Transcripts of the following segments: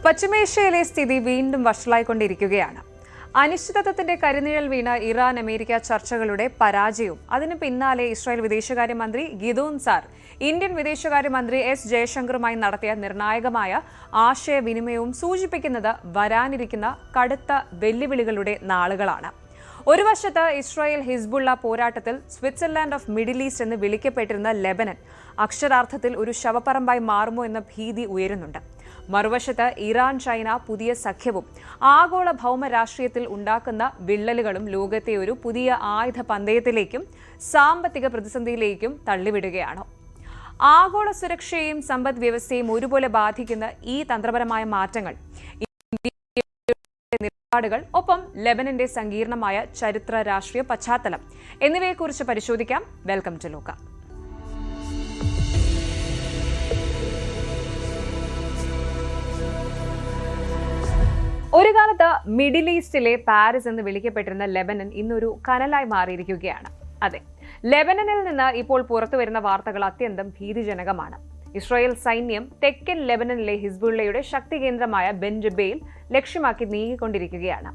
പശ്ചിമേഷ്യയിലെ സ്ഥിതി വീണ്ടും വഷളായിക്കൊണ്ടിരിക്കുകയാണ്. അനിശ്ചിതത്വത്തിന്റെ കരിനിഴൽ വീണ ഇറാൻ അമേരിക്ക ചർച്ചകളുടെ പരാജയവും അതിനു പിന്നാലെ ഇസ്രായേൽ വിദേശകാര്യമന്ത്രി ഗിദോൻ സാർ ഇന്ത്യൻ വിദേശകാര്യമന്ത്രി എസ് ജയശങ്കറുമായി നടത്തിയ നിർണായകമായ ആശയവിനിമയവും സൂചിപ്പിക്കുന്നത് വരാനിരിക്കുന്ന കടുത്ത വെല്ലുവിളികളുടെ നാളുകളാണ്. ഒരു വശത്ത് ഇസ്രായേൽ ഹിസ്ബുള്ള പോരാട്ടത്തിൽ സ്വിറ്റ്സർലാൻഡ് ഓഫ് മിഡിൽ ഈസ്റ്റ് എന്ന് വിളിക്കപ്പെട്ടിരുന്ന ലെബനൻ അക്ഷരാർത്ഥത്തിൽ ഒരു ശവപ്പറമ്പായി മാറുമോ എന്ന ഭീതി ഉയരുന്നുണ്ട്. മറുവശത്ത് ഇറാൻ ചൈന പുതിയ സഖ്യവും ആഗോള ഭൗമ രാഷ്ട്രീയത്തിൽ ഉണ്ടാക്കുന്ന വിള്ളലുകളും ലോകത്തെ ഒരു പുതിയ ആയുധ പന്തയത്തിലേക്കും സാമ്പത്തിക പ്രതിസന്ധിയിലേക്കും തള്ളിവിടുകയാണ്. ആഗോള സുരക്ഷയും സമ്പദ് വ്യവസ്ഥയും ഒരുപോലെ ബാധിക്കുന്ന ഈ തന്ത്രപരമായ മാറ്റങ്ങൾ, നിലപാടുകൾ, ഒപ്പം ലെബനന്റെ സങ്കീർണമായ ചരിത്ര രാഷ്ട്രീയ പശ്ചാത്തലം എന്നിവയെക്കുറിച്ച് പരിശോധിക്കാം. വെൽക്കം ടു ലോക. ഒരു കാലത്ത് മിഡിൽ ഈസ്റ്റിലെ പാരീസ് എന്ന് വിളിക്കപ്പെട്ടിരുന്ന ലെബനൻ ഇന്നൊരു കനലായി മാറിയിരിക്കുകയാണ്. അതെ, ലെബനനിൽ നിന്ന് ഇപ്പോൾ പുറത്തുവരുന്ന വാർത്തകൾ അത്യന്തം ഭീതിജനകമാണ്. ഇസ്രായേൽ സൈന്യം തെക്കൻ ലെബനനിലെ ഹിസ്ബുള്ളയുടെ ശക്തി കേന്ദ്രമായ ബെൻജബയിൽ ലക്ഷ്യമാക്കി നീങ്ങിക്കൊണ്ടിരിക്കുകയാണ്.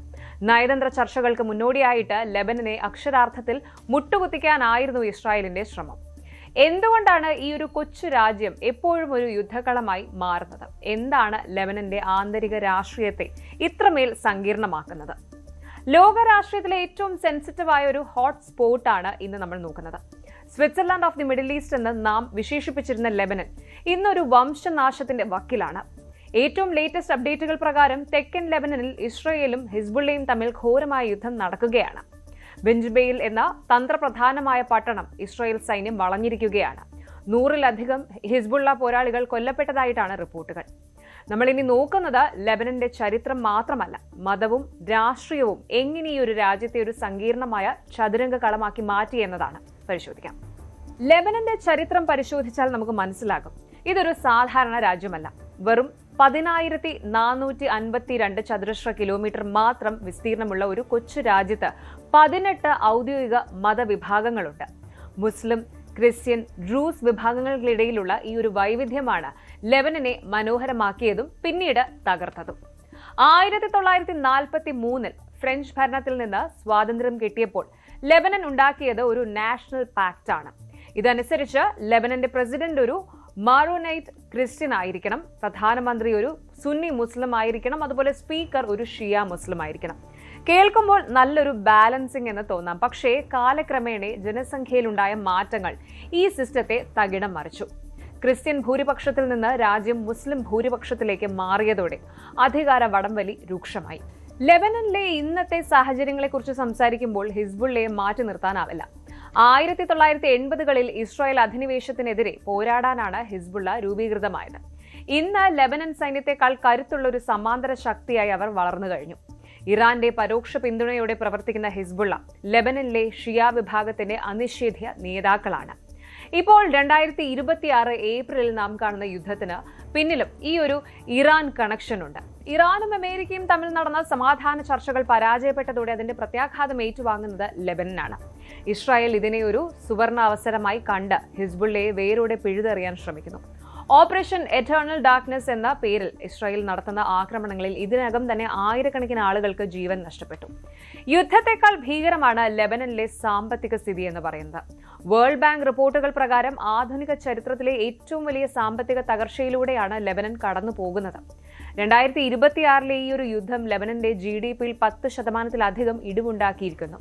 നയതന്ത്ര ചർച്ചകൾക്ക് മുന്നോടിയായിട്ട് ലെബനനെ അക്ഷരാർത്ഥത്തിൽ മുട്ടുകുത്തിക്കാനായിരുന്നു ഇസ്രായേലിന്റെ ശ്രമം. എന്തുകൊണ്ടാണ് ഈ ഒരു കൊച്ചു രാജ്യം എപ്പോഴും ഒരു യുദ്ധകളമായി മാറുന്നത്? എന്താണ് ലെബനന്റെ ആന്തരിക രാഷ്ട്രീയത്തെ ഇത്രമേൽ സങ്കീർണമാക്കുന്നത്? ലോക രാഷ്ട്രീയത്തിലെ ഏറ്റവും സെൻസിറ്റീവായ ഒരു ഹോട്ട് സ്പോട്ടാണ് ഇന്ന് നമ്മൾ നോക്കുന്നത്. Switzerland of the middle east എന്ന് നാം വിശേഷിപ്പിച്ചിരുന്ന ലെബനൻ ഇന്നൊരു വംശനാശത്തിന്റെ വക്കിലാണ്. ഏറ്റവും ലേറ്റസ്റ്റ് അപ്ഡേറ്റുകൾ പ്രകാരം തെക്കൻ ലെബനനിൽ ഇസ്രായേലും ഹിസ്ബുള്ളയും തമ്മിൽ ഘോരമായ യുദ്ധം നടക്കുകയാണ്. ബെൻജബയിൽ എന്ന തന്ത്രപ്രധാനമായ പട്ടണം ഇസ്രായേൽ സൈന്യം വളഞ്ഞിരിക്കുകയാണ്. 100-ലധികം ഹിസ്ബുള്ള പോരാളികൾ കൊല്ലപ്പെട്ടതായിട്ടാണ് റിപ്പോർട്ടുകൾ. നമ്മൾ ഇനി നോക്കുന്നത് ലെബനന്റെ ചരിത്രം മാത്രമല്ല, മതവും രാഷ്ട്രീയവും എങ്ങനെ ഈ ഒരു രാജ്യത്തെ ഒരു സങ്കീർണമായ ചതുരംഗ കളമാക്കി മാറ്റി എന്നതാണ്. പരിശോധിക്കാം. ലെബനന്റെ ചരിത്രം പരിശോധിച്ചാൽ നമുക്ക് മനസ്സിലാകും, ഇതൊരു സാധാരണ രാജ്യമല്ല. വെറും 10,452 ചതുരശ്ര കിലോമീറ്റർ മാത്രം വിസ്തീർണമുള്ള ഒരു കൊച്ചു രാജ്യത്ത് 18 ഔദ്യോഗിക മതവിഭാഗങ്ങളുണ്ട്. മുസ്ലിം, ക്രിസ്ത്യൻ, ഡ്രൂസ് വിഭാഗങ്ങൾക്കിടയിലുള്ള ഈ ഒരു വൈവിധ്യമാണ് ലെബനനെ മനോഹരമാക്കിയതും പിന്നീട് തകർത്തതും. 1943 ഫ്രഞ്ച് ഭരണത്തിൽ നിന്ന് സ്വാതന്ത്ര്യം കിട്ടിയപ്പോൾ ലെബനൻ ഉണ്ടാക്കിയത് ഒരു നാഷണൽ പാക്ട് ആണ്. ഇതനുസരിച്ച് ലെബനന്റെ പ്രസിഡന്റ് ഒരു മാറോനൈറ്റ് ക്രിസ്ത്യൻ ആയിരിക്കണം, പ്രധാനമന്ത്രി ഒരു സുന്നി മുസ്ലിം ആയിരിക്കണം, അതുപോലെ സ്പീക്കർ ഒരു ഷിയ മുസ്ലിം ആയിരിക്കണം. കേൾക്കുമ്പോൾ നല്ലൊരു ബാലൻസിംഗ് എന്ന് തോന്നാം. പക്ഷേ കാലക്രമേണ ജനസംഖ്യയിലുണ്ടായ മാറ്റങ്ങൾ ഈ സിസ്റ്റത്തെ തകിടം മറിച്ചു. ക്രിസ്ത്യൻ ഭൂരിപക്ഷത്തിൽ നിന്ന് രാജ്യം മുസ്ലിം ഭൂരിപക്ഷത്തിലേക്ക് മാറിയതോടെ അധികാര വടംവലി രൂക്ഷമായി. ലെബനനിലെ ഇന്നത്തെ സാഹചര്യങ്ങളെക്കുറിച്ച് സംസാരിക്കുമ്പോൾ ഹിസ്ബുള്ളയെ മാറ്റി നിർത്താനാവില്ല. 1980കളിൽ ഇസ്രായേൽ അധിനിവേശത്തിനെതിരെ പോരാടാനാണ് ഹിസ്ബുള്ള രൂപീകൃതമായത്. ഇന്ന് ലെബനൻ സൈന്യത്തെക്കാൾ കരുത്തുള്ള ഒരു സമാന്തര ശക്തിയായി അവർ വളർന്നു കഴിഞ്ഞു. ഇറാന്റെ പരോക്ഷ പിന്തുണയോടെ പ്രവർത്തിക്കുന്ന ഹിസ്ബുള്ള ലെബനനിലെ ഷിയ വിഭാഗത്തിന്റെ അനിഷേധ്യ നേതാക്കളാണ്. ഇപ്പോൾ 2026 ഏപ്രിലിൽ നാം കാണുന്ന യുദ്ധത്തിന് പിന്നിലും ഈ ഒരു ഇറാൻ കണക്ഷൻ ഉണ്ട്. ഇറാനും അമേരിക്കയും തമ്മിൽ നടന്ന സമാധാന ചർച്ചകൾ പരാജയപ്പെട്ടതോടെ അതിന്റെ പ്രത്യാഘാതം ഏറ്റുവാങ്ങുന്നത് ലെബനനാണ്. ഇസ്രായേൽ ഇതിനെ ഒരു സുവർണ അവസരമായി കണ്ട് ഹിസ്ബുള്ളയെ വേരോടെ പിഴുതെറിയാൻ ശ്രമിക്കുന്നു. ഓപ്പറേഷൻ എറ്റേണൽ ഡാർക്ക്നെസ് എന്ന പേരിൽ ഇസ്രായേൽ നടത്തുന്ന ആക്രമണങ്ങളിൽ ഇതിനകം തന്നെ ആയിരക്കണക്കിന് ആളുകൾക്ക് ജീവൻ നഷ്ടപ്പെട്ടു. യുദ്ധത്തെക്കാൾ ഭീകരമാണ് ലെബനനിലെ സാമ്പത്തിക സ്ഥിതി എന്ന് പറയുന്നത്. വേൾഡ് ബാങ്ക് റിപ്പോർട്ടുകൾ പ്രകാരം ആധുനിക ചരിത്രത്തിലെ ഏറ്റവും വലിയ സാമ്പത്തിക തകർച്ചയിലൂടെയാണ് ലെബനൻ കടന്നു പോകുന്നത്. 2026 ഈ ഒരു യുദ്ധം ലെബനന്റെ GDPയിൽ 10% ഇടിവുണ്ടാക്കിയിരിക്കുന്നു.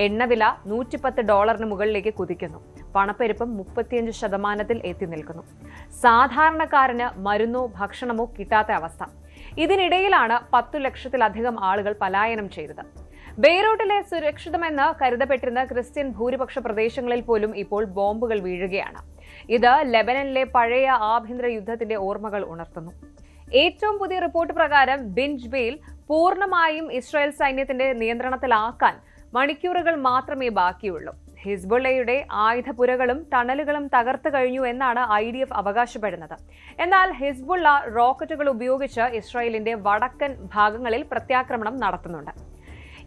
എണ്ണവില $110 മുകളിലേക്ക് കുതിക്കുന്നു. പണപ്പെരുപ്പം 35% എത്തി നിൽക്കുന്നു. സാധാരണക്കാരന് മരുന്നോ ഭക്ഷണമോ കിട്ടാത്ത അവസ്ഥ. ഇതിനിടയിലാണ് 10 ലക്ഷത്തിലധികം ആളുകൾ പലായനം ചെയ്തത്. ബെയ്റൂട്ടിലെ സുരക്ഷിതമെന്ന് കരുതപ്പെട്ടിരുന്ന ക്രിസ്ത്യൻ ഭൂരിപക്ഷ പ്രദേശങ്ങളിൽ പോലും ഇപ്പോൾ ബോംബുകൾ വീഴുകയാണ്. ഇത് ലെബനനിലെ പഴയ ആഭ്യന്തര യുദ്ധത്തിന്റെ ഓർമ്മകൾ ഉണർത്തുന്നു. ഏറ്റവും പുതിയ റിപ്പോർട്ട് പ്രകാരം ബെൻജബയിൽ പൂർണ്ണമായും ഇസ്രായേൽ സൈന്യത്തിന്റെ നിയന്ത്രണത്തിലാക്കാൻ മണിക്കൂറുകൾ മാത്രമേ ബാക്കിയുള്ളൂ. ഹിസ്ബുള്ളയുടെ ആയുധപുരകളും ടണലുകളും തകർത്തു കഴിഞ്ഞു എന്നാണ് IDF അവകാശപ്പെടുന്നത്. എന്നാൽ ഹിസ്ബുള്ള റോക്കറ്റുകൾ ഉപയോഗിച്ച് ഇസ്രായേലിന്റെ വടക്കൻ ഭാഗങ്ങളിൽ പ്രത്യാക്രമണം നടത്തുന്നുണ്ട്.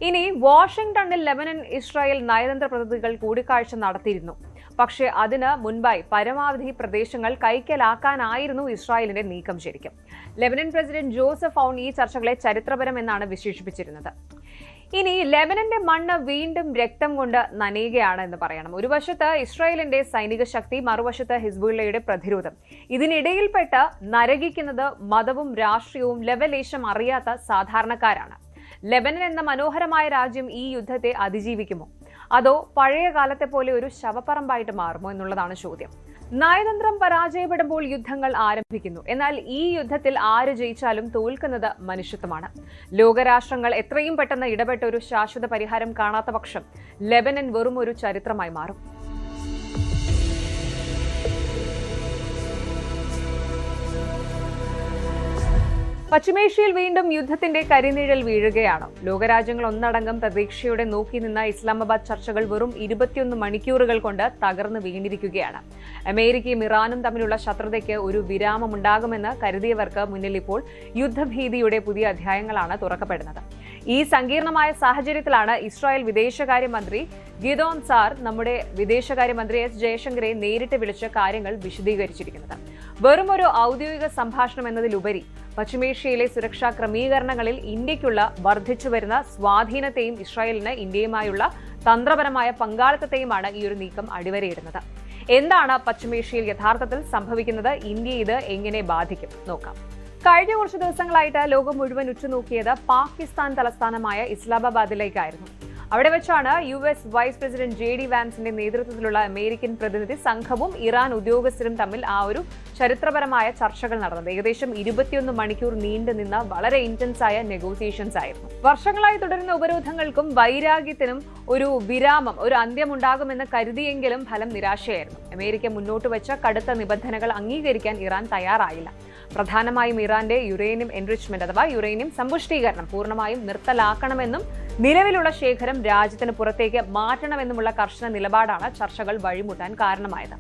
ഇനി വാഷിംഗ്ടണിൽ ലെബനൻ ഇസ്രായേൽ നയതന്ത്ര പ്രതിനിധികൾ കൂടിക്കാഴ്ച നടത്തിയിരുന്നു. പക്ഷേ അതിന് മുൻപായി പരമാവധി പ്രദേശങ്ങൾ കൈക്കലാക്കാനായിരുന്നു ഇസ്രായേലിന്റെ നീക്കം. ശരിക്കും ലെബനൻ പ്രസിഡന്റ് ജോസഫ് ഔൺ ഈ ചർച്ചകളെ ചരിത്രപരം എന്നാണ് വിശേഷിപ്പിച്ചിരുന്നത്. ഇനി ലെബനന്റെ മണ്ണ് വീണ്ടും രക്തം കൊണ്ട് നനയുകയാണ് എന്ന് പറയണം. ഒരു വശത്ത് ഇസ്രായേലിന്റെ സൈനിക ശക്തി, മറുവശത്ത് ഹിസ്ബുള്ളയുടെ പ്രതിരോധം. ഇതിനിടയിൽപ്പെട്ട് നരകിക്കുന്നത് മതവും രാഷ്ട്രീയവും ലവലേശം അറിയാത്ത സാധാരണക്കാരാണ്. ലെബനൻ എന്ന മനോഹരമായ രാജ്യം ഈ യുദ്ധത്തെ അതിജീവിക്കുമോ, അതോ പഴയ കാലത്തെ പോലെ ഒരു ശവപ്പറമ്പായിട്ട് മാറുമോ എന്നുള്ളതാണ് ചോദ്യം. നയതന്ത്രം പരാജയപ്പെടുമ്പോൾ യുദ്ധങ്ങൾ ആരംഭിക്കുന്നു. എന്നാൽ ഈ യുദ്ധത്തിൽ ആര് ജയിച്ചാലും തോൽക്കുന്നത് മനുഷ്യത്വമാണ്. ലോകരാഷ്ട്രങ്ങൾ എത്രയും പെട്ടെന്ന് ഇടപെട്ട് ഒരു ശാശ്വത പരിഹാരം കാണാത്ത പക്ഷം ലെബനൻ വെറും ഒരു ചരിത്രമായി മാറും. പശ്ചിമേഷ്യയിൽ വീണ്ടും യുദ്ധത്തിന്റെ കരിനിഴൽ വീഴുകയാണ്. ലോകരാജ്യങ്ങൾ ഒന്നടങ്കം പ്രതീക്ഷയോടെ നോക്കി നിന്ന ഇസ്ലാമാബാദ് ചർച്ചകൾ വെറും 21 മണിക്കൂറുകൾ കൊണ്ട് തകർന്നു വീണിരിക്കുകയാണ്. അമേരിക്കയും ഇറാനും തമ്മിലുള്ള ശത്രുതയ്ക്ക് ഒരു വിരാമമുണ്ടാകുമെന്ന് കരുതിയവർക്ക് മുന്നിൽ ഇപ്പോൾ യുദ്ധഭീതിയുടെ പുതിയ അധ്യായങ്ങളാണ് തുറക്കപ്പെടുന്നത്. ഈ സങ്കീർണമായ സാഹചര്യത്തിലാണ് ഇസ്രായേൽ വിദേശകാര്യമന്ത്രി ഗിദോൻ സാർ നമ്മുടെ വിദേശകാര്യമന്ത്രി എസ് ജയശങ്കറെ നേരിട്ട് വിളിച്ച് കാര്യങ്ങൾ വിശദീകരിച്ചിരിക്കുന്നത്. വെറും ഒരു ഔദ്യോഗിക സംഭാഷണം എന്നതിലുപരി പശ്ചിമേഷ്യയിലെ സുരക്ഷാ ക്രമീകരണങ്ങളിൽ ഇന്ത്യയ്ക്കുള്ള വർദ്ധിച്ചുവരുന്ന സ്വാധീനത്തെയും ഇസ്രായേലിന് ഇന്ത്യയുമായുള്ള തന്ത്രപരമായ പങ്കാളിത്തത്തെയുമാണ് ഈ ഒരു നീക്കം അടിവരയിടുന്നത്. എന്താണ് പശ്ചിമേഷ്യയിൽ യഥാർത്ഥത്തിൽ സംഭവിക്കുന്നത്? ഇന്ത്യ ഇത് എങ്ങനെ ബാധിക്കും? നോക്കാം. കഴിഞ്ഞ കുറച്ച് ദിവസങ്ങളായിട്ട് ലോകം മുഴുവൻ ഉറ്റുനോക്കിയത് പാകിസ്ഥാൻ തലസ്ഥാനമായ ഇസ്ലാമാബാദിലേക്കായിരുന്നു. അവിടെ വെച്ചാണ് US വൈസ് പ്രസിഡന്റ് JD വാൻസിന്റെ നേതൃത്വത്തിലുള്ള അമേരിക്കൻ പ്രതിനിധി സംഘവും ഇറാൻ ഉദ്യോഗസ്ഥരും തമ്മിൽ ആ ഒരു ചരിത്രപരമായ ചർച്ചകൾ നടന്നത്. ഏകദേശം 21 മണിക്കൂർ നീണ്ടുനിന്ന വളരെ ഇന്റൻസ് ആയ നെഗോസിയേഷൻസ് ആയിരുന്നു. വർഷങ്ങളായി തുടരുന്ന ഉപരോധങ്ങൾക്കും വൈരാഗ്യത്തിനും ഒരു വിരാമം, ഒരു അന്ത്യമുണ്ടാകുമെന്ന് കരുതിയെങ്കിലും ഫലം നിരാശയായിരുന്നു. അമേരിക്ക മുന്നോട്ട് വെച്ച കടുത്ത നിബന്ധനകൾ അംഗീകരിക്കാൻ ഇറാൻ തയ്യാറായില്ല. പ്രധാനമായും ഇറാന്റെ യുറേനിയം എൻറിച്ച്മെന്റ് അഥവാ യുറേനിയം സമ്പുഷ്ടീകരണം പൂർണ്ണമായും നിർത്തലാക്കണമെന്നും നിലവിലുള്ള ശേഖരം രാജ്യത്തിന് പുറത്തേക്ക് മാറ്റണമെന്നുമുള്ള കർശന നിലപാടാണ് ചർച്ചകൾ വഴിമുട്ടാൻ കാരണമായത്.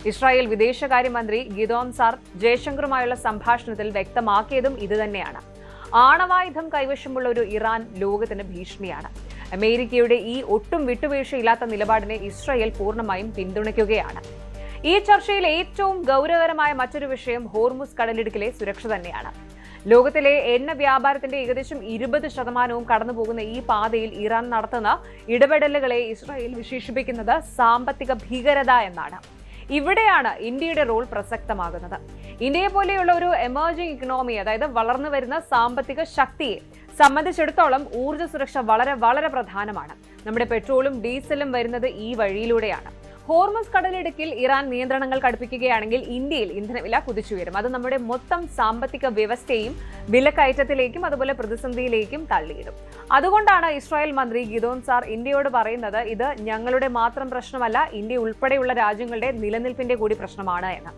ഇസ്രായേൽ വിദേശകാര്യമന്ത്രി ഗിദോൻ സാർ ജയശങ്കറുമായുള്ള സംഭാഷണത്തിൽ വ്യക്തമാക്കിയതും ഇതുതന്നെയാണ്. ആണവായുധം കൈവശമുള്ള ഒരു ഇറാൻ ലോകത്തിന് ഭീഷണിയാണ്. അമേരിക്കയുടെ ഈ ഒട്ടും വിട്ടുവീഴ്ചയില്ലാത്ത നിലപാടിനെ ഇസ്രായേൽ പൂർണ്ണമായും പിന്തുണയ്ക്കുകയാണ്. ഈ ചർച്ചയിൽ ഏറ്റവും ഗൗരവകരമായ മറ്റൊരു വിഷയം ഹോർമുസ് കടലിടുക്കിലെ സുരക്ഷ തന്നെയാണ്. ലോകത്തിലെ എണ്ണ വ്യാപാരത്തിന്റെ ഏകദേശം 20% കടന്നുപോകുന്ന ഈ പാതയിൽ ഇറാൻ നടത്തുന്ന ഇടപെടലുകളെ ഇസ്രായേൽ വിശേഷിപ്പിക്കുന്നത് സാമ്പത്തിക ഭീകരത എന്നാണ്. ഇവിടെയാണ് ഇന്ത്യയുടെ റോൾ പ്രസക്തമാകുന്നത്. ഇന്ത്യയെ പോലെയുള്ള ഒരു എമർജിംഗ് ഇക്കണോമി, അതായത് വളർന്നു വരുന്ന സാമ്പത്തിക ശക്തിയെ സംബന്ധിച്ചിടത്തോളം ഊർജ്ജ സുരക്ഷ വളരെ വളരെ പ്രധാനമാണ്. നമ്മുടെ പെട്രോളും ഡീസലും വരുന്നത് ഈ വഴിയിലൂടെയാണ്. ഹോർമുസ് കടലിടുക്കിൽ ഇറാൻ നിയന്ത്രണങ്ങൾ കടുപ്പിക്കുകയാണെങ്കിൽ ഇന്ത്യയിൽ ഇന്ധനവില കുതിച്ചുയരും. അത് നമ്മുടെ മൊത്തം സാമ്പത്തിക വ്യവസ്ഥയെയും വിലക്കയറ്റത്തിലേക്കും അതുപോലെ പ്രതിസന്ധിയിലേക്കും തള്ളിയിടും. അതുകൊണ്ടാണ് ഇസ്രായേൽ മന്ത്രി ഗിദോൻ സാർ ഇന്ത്യയോട് പറയുന്നത് ഇത് ഞങ്ങളുടെ മാത്രം പ്രശ്നമല്ല, ഇന്ത്യ ഉൾപ്പെടെയുള്ള രാജ്യങ്ങളുടെ നിലനിൽപ്പിന്റെ കൂടി പ്രശ്നമാണ് എന്ന്.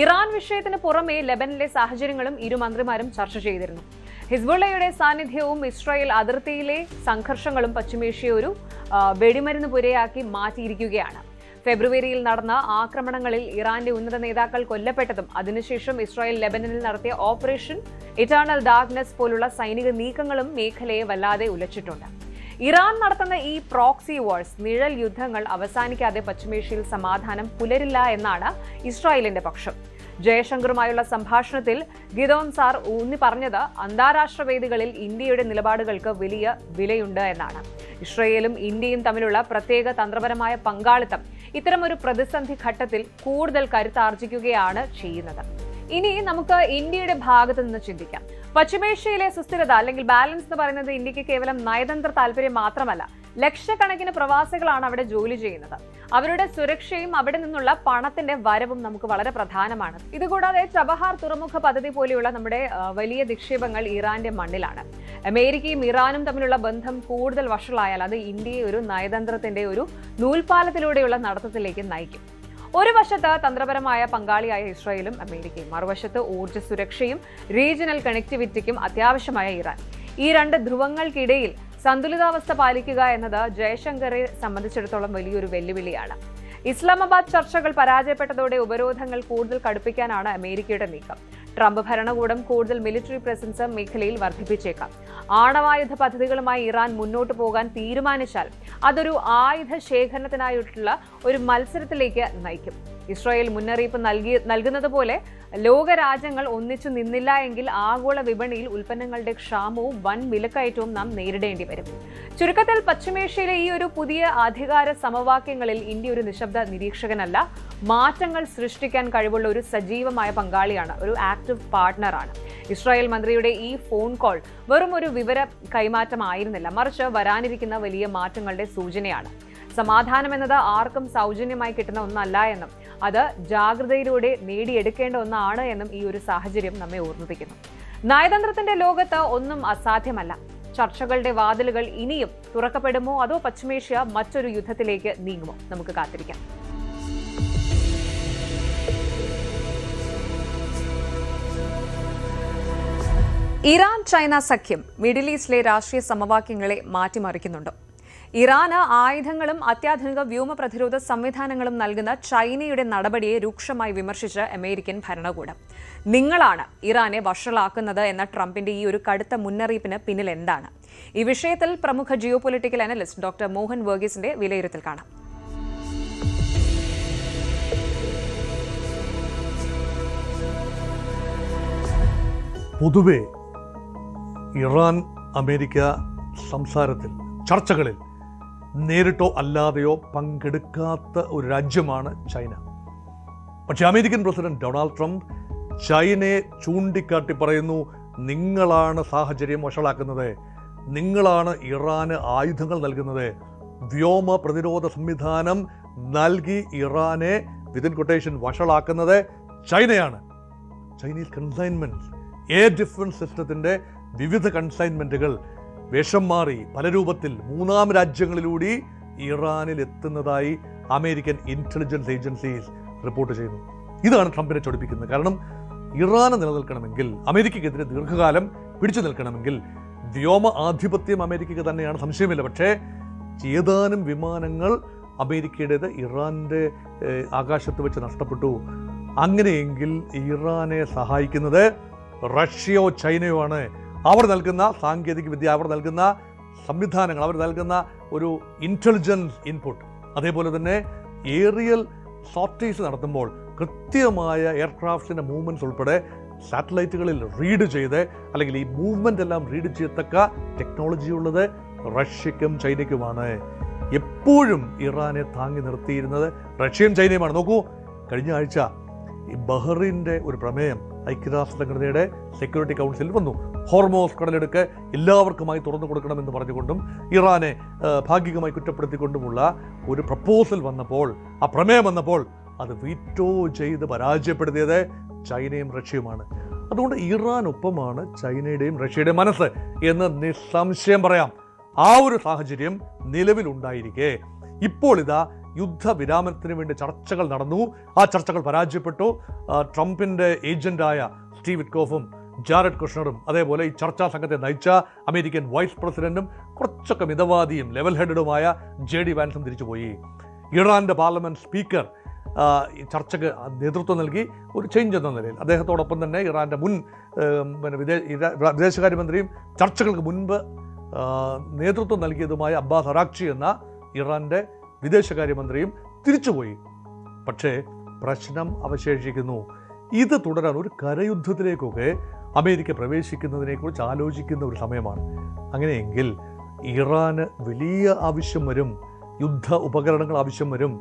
ഇറാൻ വിഷയത്തിന് പുറമെ ലെബനിലെ സാഹചര്യങ്ങളും ഇരു മന്ത്രിമാരും ചർച്ച ചെയ്തിരുന്നു. ഹിസ്ബുള്ളയുടെ സാന്നിധ്യവും ഇസ്രായേൽ അതിർത്തിയിലെ സംഘർഷങ്ങളും പശ്ചിമേഷ്യയെ ഒരു വെടിമരുന്ന് പുരയാക്കി മാറ്റിയിരിക്കുകയാണ്. ഫെബ്രുവരിയിൽ നടന്ന ആക്രമണങ്ങളിൽ ഇറാന്റെ ഉന്നത നേതാക്കൾ കൊല്ലപ്പെട്ടതും അതിനുശേഷം ഇസ്രായേൽ ലെബനനിൽ നടത്തിയ ഓപ്പറേഷൻ ഇറ്റേണൽ ഡാർക്ക്നെസ് പോലുള്ള സൈനിക നീക്കങ്ങളും മേഖലയെ വല്ലാതെ ഉലച്ചിട്ടുണ്ട്. ഇറാൻ നടത്തുന്ന ഈ പ്രോക്സി വാർസ്, നിഴൽ യുദ്ധങ്ങൾ അവസാനിക്കാതെ പശ്ചിമേഷ്യയിൽ സമാധാനം പുലരില്ല എന്നാണ് ഇസ്രായേലിന്റെ പക്ഷം. ജയശങ്കറുമായുള്ള സംഭാഷണത്തിൽ ഗിദോൻ സാർ ഊന്നി പറഞ്ഞത് അന്താരാഷ്ട്ര വേദികളിൽ ഇന്ത്യയുടെ നിലപാടുകൾക്ക് വലിയ വിലയുണ്ട് എന്നാണ്. ഇസ്രായേലും ഇന്ത്യയും തമ്മിലുള്ള പ്രത്യേക തന്ത്രപരമായ പങ്കാളിത്തം ഇത്തരമൊരു പ്രതിസന്ധി ഘട്ടത്തിൽ കൂടുതൽ കരുത്താർജിക്കുകയാണ് ചെയ്യുന്നത്. ഇനി നമുക്ക് ഇന്ത്യയുടെ ഭാഗത്ത് നിന്ന് ചിന്തിക്കാം. പശ്ചിമേഷ്യയിലെ സുസ്ഥിരത അല്ലെങ്കിൽ ബാലൻസ് എന്ന് പറയുന്നത് ഇന്ത്യക്ക് കേവലം നയതന്ത്ര താല്പര്യം മാത്രമല്ല. ലക്ഷക്കണക്കിന് പ്രവാസികളാണ് അവിടെ ജോലി ചെയ്യുന്നത്. അവരുടെ സുരക്ഷയും അവിടെ നിന്നുള്ള പണത്തിന്റെ വരവും നമുക്ക് വളരെ പ്രധാനമാണ്. ഇതുകൂടാതെ ചബഹാർ തുറമുഖ പദ്ധതി പോലെയുള്ള നമ്മുടെ വലിയ നിക്ഷേപങ്ങൾ ഇറാന്റെ മണ്ണിലാണ്. അമേരിക്കയും ഇറാനും തമ്മിലുള്ള ബന്ധം കൂടുതൽ വഷളായാൽ അത് ഇന്ത്യയെ ഒരു നയതന്ത്രത്തിന്റെ ഒരു നൂൽപാലത്തിലൂടെയുള്ള നടത്തത്തിലേക്ക് നയിക്കും. ഒരു വശത്ത് തന്ത്രപരമായ പങ്കാളിയായ ഇസ്രായേലും അമേരിക്കയും, മറുവശത്ത് ഊർജ്ജ സുരക്ഷയും റീജിയണൽ കണക്ടിവിറ്റിക്കും അത്യാവശ്യമായ ഇറാൻ. ഈ രണ്ട് ധ്രുവങ്ങൾക്കിടയിൽ സന്തുലിതാവസ്ഥ പാലിക്കുക എന്നത് ജയശങ്കറെ സംബന്ധിച്ചിടത്തോളം വലിയൊരു വെല്ലുവിളിയാണ്. ഇസ്ലാമാബാദ് ചർച്ചകൾ പരാജയപ്പെട്ടതോടെ ഉപരോധങ്ങൾ കൂടുതൽ കടുപ്പിക്കാനാണ് അമേരിക്കയുടെ നീക്കം. ട്രംപ് ഭരണകൂടം കൂടുതൽ മിലിറ്ററി പ്രസൻസ് മേഖലയിൽ വർദ്ധിപ്പിച്ചേക്കാം. ആണവായുധ പദ്ധതികളുമായി ഇറാൻ മുന്നോട്ട് പോകാൻ തീരുമാനിച്ചാൽ അതൊരു ആയുധ ശേഖരണത്തിനായിട്ടുള്ള ഒരു മത്സരത്തിലേക്ക് നയിക്കും. ഇസ്രായേൽ മുന്നറിയിപ്പ് നൽകുന്നതുപോലെ ലോകരാജ്യങ്ങൾ ഒന്നിച്ചു നിന്നില്ല എങ്കിൽ ആഗോള വിപണിയിൽ ഉൽപ്പന്നങ്ങളുടെ ക്ഷാമവും വൻ വിലക്കയറ്റവും നാം നേരിടേണ്ടി വരും. ചുരുക്കത്തിൽ പശ്ചിമേഷ്യയിലെ ഈ ഒരു പുതിയ അധികാര സമവാക്യങ്ങളിൽ ഇന്ത്യ ഒരു നിശബ്ദ നിരീക്ഷകനല്ല, മാറ്റങ്ങൾ സൃഷ്ടിക്കാൻ കഴിവുള്ള ഒരു സജീവമായ പങ്കാളിയാണ്, ഒരു ആക്റ്റീവ് പാർട്ട്ണറാണ്. ഇസ്രായേൽ മന്ത്രിയുടെ ഈ ഫോൺ കോൾ വെറും ഒരു വിവര കൈമാറ്റമായിരുന്നില്ല, മറിച്ച് വരാനിരിക്കുന്ന വലിയ മാറ്റങ്ങളുടെ സൂചനയാണ്. സമാധാനം എന്നത് ആർക്കും സൗജന്യമായി കിട്ടുന്ന ഒന്നല്ല എന്നും അത് ജാഗ്രതയിലൂടെ നേടിയെടുക്കേണ്ട ഒന്നാണ് എന്നും ഈ ഒരു സാഹചര്യം നമ്മെ ഓർമ്മിപ്പിക്കുന്നു. നയതന്ത്രത്തിന്റെ ലോകത്ത് ഒന്നും അസാധ്യമല്ല. ചർച്ചകളുടെ വാതിലുകൾ ഇനിയും തുറക്കപ്പെടുമോ അതോ പശ്ചിമേഷ്യ മറ്റൊരു യുദ്ധത്തിലേക്ക് നീങ്ങുമോ? നമുക്ക് കാത്തിരിക്കാം. ഇറാൻ ചൈന സഖ്യം മിഡിൽ ഈസ്റ്റിലെ രാഷ്ട്രീയ സമവാക്യങ്ങളെ മാറ്റിമറിക്കുന്നുണ്ടോ? ഇറാന് ആയുധങ്ങളും അത്യാധുനിക വ്യോമ പ്രതിരോധ സംവിധാനങ്ങളും നൽകുന്ന ചൈനയുടെ നടപടിയെ രൂക്ഷമായി വിമർശിച്ച് അമേരിക്കൻ ഭരണകൂടം. നിങ്ങളാണ് ഇറാനെ വഷളാക്കുന്നത് എന്ന ട്രംപിന്റെ ഈ ഒരു കടുത്ത മുന്നറിയിപ്പിന് പിന്നിൽ എന്താണ്? ഈ വിഷയത്തിൽ പ്രമുഖ geopolitical analyst doctor Mohan വർഗീസിന്റെ വിലയിരുത്തൽ കാണാം. പൊതുവെ ഇറാൻ അമേരിക്ക സംസാരത്തിൽ, ചർച്ചകളിൽ നേരിട്ടോ അല്ലാതെയോ പങ്കെടുക്കാത്ത ഒരു രാജ്യമാണ് ചൈന. പക്ഷേ അമേരിക്കൻ പ്രസിഡന്റ് ഡൊണാൾഡ് ട്രംപ് ചൈനയെ ചൂണ്ടിക്കാട്ടി പറയുന്നു, നിങ്ങളാണ് സാഹചര്യം വഷളാക്കുന്നത്, നിങ്ങളാണ് ഇറാന് ആയുധങ്ങൾ നൽകുന്നത്, വ്യോമ പ്രതിരോധ സംവിധാനം നൽകി ഇറാനെ വിത്തിൻ കൊട്ടേഷൻ വഷളാക്കുന്നത് ചൈനയാണ്. ചൈനീസ് കൺസൈൻമെന്റ്സ്, എയർ ഡിഫൻസ് സിസ്റ്റത്തിന്റെ വിവിധ കൺസൈൻമെന്റുകൾ വേഷം മാറി പല രൂപത്തിൽ മൂന്നാം രാജ്യങ്ങളിലൂടെ ഇറാനിൽ എത്തുന്നതായി അമേരിക്കൻ ഇന്റലിജൻസ് ഏജൻസീസ് റിപ്പോർട്ട് ചെയ്യുന്നു. ഇതാണ് ട്രംപിനെ ചൊടിപ്പിക്കുന്നത്. കാരണം ഇറാന് നിലനിൽക്കണമെങ്കിൽ, അമേരിക്കയ്ക്കെതിരെ ദീർഘകാലം പിടിച്ചു നിൽക്കണമെങ്കിൽ വ്യോമ ആധിപത്യം അമേരിക്കയ്ക്ക് തന്നെയാണ്, സംശയമില്ല. പക്ഷേ ഏതാനും വിമാനങ്ങൾ അമേരിക്കയുടേത് ഇറാന്റെ ആകാശത്ത് വെച്ച് നഷ്ടപ്പെട്ടു. അങ്ങനെയെങ്കിൽ ഇറാനെ സഹായിക്കുന്നത് റഷ്യയോ ചൈനയോ ആണ്. അവർ നൽകുന്ന സാങ്കേതിക വിദ്യ, അവർ നൽകുന്ന സംവിധാനങ്ങൾ, അവർ നൽകുന്ന ഒരു ഇൻ്റലിജൻസ് ഇൻപുട്ട്, അതേപോലെ തന്നെ ഏറിയൽ സോർട്ടീസ് നടത്തുമ്പോൾ കൃത്യമായ എയർക്രാഫ്റ്റ്സിൻ്റെ മൂവ്മെൻറ്റ്സ് ഉൾപ്പെടെ സാറ്റലൈറ്റുകളിൽ റീഡ് ചെയ്ത്, അല്ലെങ്കിൽ ഈ മൂവ്മെൻ്റ് എല്ലാം റീഡ് ചെയ്യത്തക്ക ടെക്നോളജി ഉള്ളത് റഷ്യയ്ക്കും ചൈനയ്ക്കുമാണ്. എപ്പോഴും ഇറാനെ താങ്ങി നിർത്തിയിരുന്നത് റഷ്യയും ചൈനയുമാണ്. നോക്കൂ, കഴിഞ്ഞ ആഴ്ച ഈ ബഹ്റിൻ്റെ ഒരു പ്രമേയം ഐക്യരാഷ്ട്ര സംഘടനയുടെ സെക്യൂരിറ്റി കൗൺസിലിൽ വന്നു. ഹോർമോസ് കടലെടുക്ക് എല്ലാവർക്കുമായി തുറന്നു കൊടുക്കണമെന്ന് പറഞ്ഞുകൊണ്ടും ഇറാനെ ഭാഗികമായി കുറ്റപ്പെടുത്തിക്കൊണ്ടുമുള്ള ഒരു പ്രപ്പോസൽ വന്നപ്പോൾ, ആ പ്രമേയം വന്നപ്പോൾ അത് വീറ്റോ ചെയ്ത് പരാജയപ്പെടുത്തിയത് ചൈനയും റഷ്യയുമാണ്. അതുകൊണ്ട് ഇറാനൊപ്പമാണ് ചൈനയുടെയും റഷ്യയുടെയും മനസ്സ് എന്ന് നിസ്സംശയം പറയാം. ആ ഒരു സാഹചര്യം നിലവിലുണ്ടായിരിക്കെ ഇപ്പോൾ ഇതാ യുദ്ധവിരാമത്തിന് വേണ്ടി ചർച്ചകൾ നടന്നു. ആ ചർച്ചകൾ പരാജയപ്പെട്ടു. ട്രംപിൻ്റെ ഏജന്റായ സ്റ്റീവ് വിറ്റ്കോഫും ജാരഡ് കുഷ്ണറും അതേപോലെ ഈ ചർച്ചാ സംഘത്തെ നയിച്ച അമേരിക്കൻ വൈസ് പ്രസിഡന്റും കുറച്ചൊക്കെ മിതവാദിയും ലെവൽ ഹെഡഡുമായ JD വാൻസും തിരിച്ചുപോയി. ഇറാന്റെ പാർലമെന്റ് സ്പീക്കർ ഈ ചർച്ചയ്ക്ക് നേതൃത്വം നൽകി ഒരു ചേഞ്ച് എന്ന നിലയിൽ. അദ്ദേഹത്തോടൊപ്പം തന്നെ ഇറാന്റെ മുൻ വിദേശകാര്യമന്ത്രിയും ചർച്ചകൾക്ക് മുൻപ് നേതൃത്വം നൽകിയതുമായ അബ്ബാസ് അറാഖ്ചി എന്ന ഇറാന്റെ വിദേശകാര്യമന്ത്രിയും തിരിച്ചുപോയി. പക്ഷേ പ്രശ്നം അവശേഷിക്കുന്നു. ഇത് തുടരാൻ ഒരു കരയുദ്ധത്തിലേക്കൊക്കെ അമേരിക്ക പ്രവേശിക്കുന്നതിനെക്കുറിച്ച് ആലോചിക്കുന്ന ഒരു സമയമാണ്. അങ്ങനെയെങ്കിൽ ഇറാന് വലിയ ആവശ്യം വരും, യുദ്ധ ഉപകരണങ്ങൾ ആവശ്യം വരും,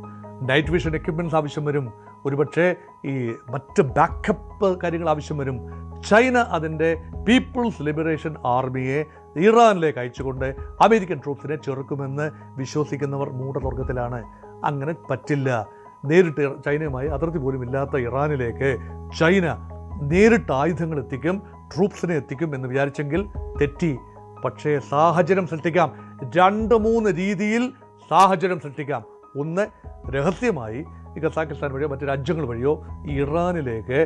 നൈറ്റ് വിഷൻ എക്യുപ്മെൻറ്റ്സ് ആവശ്യം വരും, ഒരുപക്ഷെ ഈ മറ്റ് ബാക്കപ്പ് കാര്യങ്ങൾ ആവശ്യം വരും. ചൈന അതിൻ്റെ പീപ്പിൾസ് ലിബറേഷൻ ആർമിയെ ഇറാനിലേക്ക് അയച്ചുകൊണ്ട് അമേരിക്കൻ ട്രൂപ്സിനെ ചെറുക്കുമെന്ന് വിശ്വസിക്കുന്നവർ മൂഢവർഗത്തിലാണ്. അങ്ങനെ പറ്റില്ല. നേരിട്ട് ചൈനയുമായി അതിർത്തി പോലും ഇല്ലാത്ത ഇറാനിലേക്ക് ചൈന നേരിട്ട് ആയുധങ്ങൾ എത്തിക്കും, ട്രൂപ്സിനെ എത്തിക്കും എന്ന് വിചാരിച്ചെങ്കിൽ തെറ്റി. പക്ഷേ സാഹചര്യം സൃഷ്ടിക്കാം. 2-3 രീതിയിൽ സാഹചര്യം സൃഷ്ടിക്കാം. ഒന്ന്, രഹസ്യമായി ഈ കസാക്കിസ്ഥാൻ വഴിയോ മറ്റ് രാജ്യങ്ങൾ വഴിയോ ഇറാനിലേക്ക്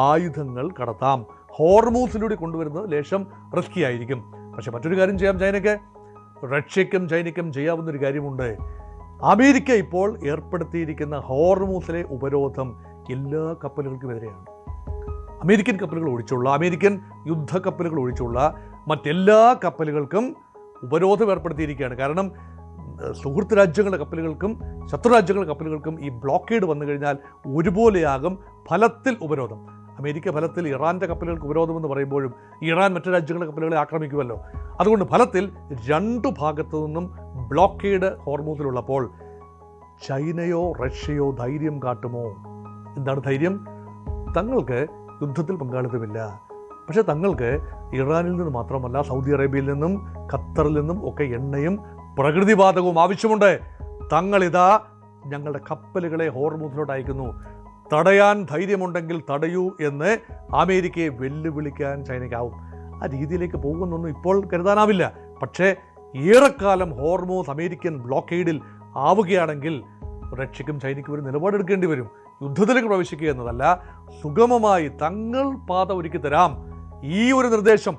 ആയുധങ്ങൾ കടത്താം. ഹോർമൂസിലൂടെ കൊണ്ടുവരുന്നത് ലേശം റിസ്കി ആയിരിക്കും. പക്ഷെ മറ്റൊരു കാര്യം ചെയ്യാം ചൈനയ്ക്ക്, റഷ്യയ്ക്കും ചൈനയ്ക്കും ചെയ്യാവുന്നൊരു കാര്യമുണ്ട്. അമേരിക്ക ഇപ്പോൾ ഏർപ്പെടുത്തിയിരിക്കുന്ന ഹോർമൂസിലെ ഉപരോധം എല്ലാ കപ്പലുകൾക്കുമെതിരെയാണ്. അമേരിക്കൻ കപ്പലുകൾ ഒഴിച്ചുള്ള, അമേരിക്കൻ യുദ്ധക്കപ്പലുകൾ ഒഴിച്ചുള്ള മറ്റെല്ലാ കപ്പലുകൾക്കും ഉപരോധം ഏർപ്പെടുത്തിയിരിക്കുകയാണ്. കാരണം സുഹൃത്ത് രാജ്യങ്ങളുടെ കപ്പലുകൾക്കും ശത്രു രാജ്യങ്ങളുടെ കപ്പലുകൾക്കും ഈ ബ്ലോക്കേഡ് വന്നു കഴിഞ്ഞാൽ ഒരുപോലെയാകും ഫലത്തിൽ ഉപരോധം. അമേരിക്ക ഫലത്തിൽ ഇറാൻ്റെ കപ്പലുകൾക്ക് ഉപരോധമെന്ന് പറയുമ്പോഴും ഇറാൻ മറ്റു രാജ്യങ്ങളുടെ കപ്പലുകളെ ആക്രമിക്കുമല്ലോ. അതുകൊണ്ട് ഫലത്തിൽ രണ്ടു ഭാഗത്തു നിന്നും ബ്ലോക്കേഡ് ഹോർമൂസിലുള്ളപ്പോൾ ചൈനയോ റഷ്യയോ ധൈര്യം കാട്ടുമോ? എന്താണ് ധൈര്യം? തങ്ങൾക്ക് യുദ്ധത്തിൽ പങ്കാളിത്തമില്ല, പക്ഷേ തങ്ങൾക്ക് ഇറാനിൽ നിന്ന് മാത്രമല്ല സൗദി അറേബ്യയിൽ നിന്നും ഖത്തറിൽ നിന്നും ഒക്കെ എണ്ണയും പ്രകൃതിവാതകവും ആവശ്യമുണ്ട്. തങ്ങളിതാ ഞങ്ങളുടെ കപ്പലുകളെ ഹോർമൂസിലോട്ട് അയക്കുന്നു, തടയാൻ ധൈര്യമുണ്ടെങ്കിൽ തടയൂ എന്ന് അമേരിക്കയെ വെല്ലുവിളിക്കാൻ ചൈനയ്ക്കാവും. ആ രീതിയിലേക്ക് പോകുന്നൊന്നും ഇപ്പോൾ കരുതാനാവില്ല. പക്ഷേ ഏറെക്കാലം ഹോർമൂസ് അമേരിക്കൻ ബ്ലോക്കേഡിൽ ആവുകയാണെങ്കിൽ റഷ്യക്കും ചൈനയ്ക്കും ഒരു നിലപാടെടുക്കേണ്ടി വരും. യുദ്ധത്തിലേക്ക് പ്രവേശിക്കുക എന്നതല്ല, സുഗമമായി തങ്ങൾ പാത ഒരുക്കി തരാം. ഈ ഒരു നിർദ്ദേശം